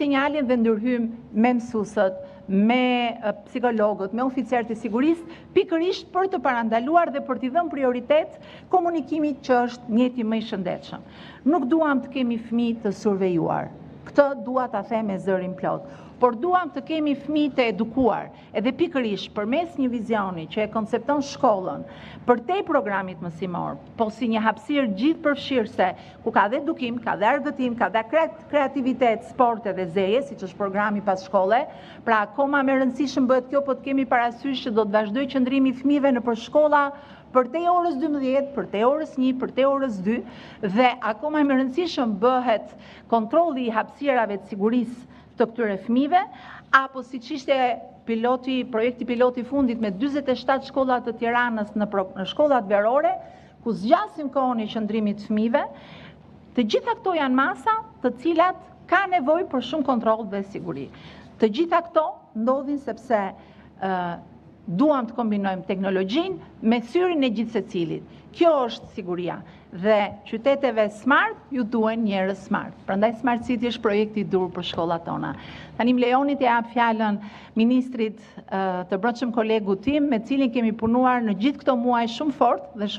sinjalin dhe ndërhym me mësusët, me psikologët, me oficerët e sigurisë, pikërisht për të parandaluar dhe për t'i dhënë prioritet komunikimit që është mjeti më i shëndetshëm. Nuk duam të kemi fëmijë të survejuar. Këtë dua ta them me zërin plot. Por duam të kemi fëmijë të edukuar, edhe pikërisht përmes një vizioni që e koncepton shkollën përtej programit mësimor, po si një hapësirë gjithëpërfshirëse, ku ka dhe edukim, ka dhe argëtim, ka dhe kreativitet, sport edhe zeje, siç është programi pas shkolle. Pra akoma më rëndësishëm bëhet kjo, po të kemi parasysh që do të vazhdojë qëndrimi i fëmijëve në përshkolla përtej orës 12, përtej orës 1, përtej orës 2, dhe akoma më rëndësishëm bëhet kontrolli i hapësirave të sigurisë të këtyre fëmijëve, apo siç ishte projekti piloti fundit me 47 shkolla të Tiranës në shkollat verore, ku zgjasim kohën e qëndrimit të fëmijëve. Të gjitha këto janë masa të cilat ka nevojë për shumë kontroll dhe siguri. Të gjitha këto ndodhin sepse duam të kombinojmë teknologjinë me syrin e gjithë secilit. Kjo është siguria. Dhe qyteteve smart ju duhen njerëz smart. Prandaj Smart City është projekti i dur për shkollat tona. Tani më lejoni të jap fjalën ministrit të brendshëm kolegu tim, me cilin kemi punuar në gjithë këto muaj shumë fort dhe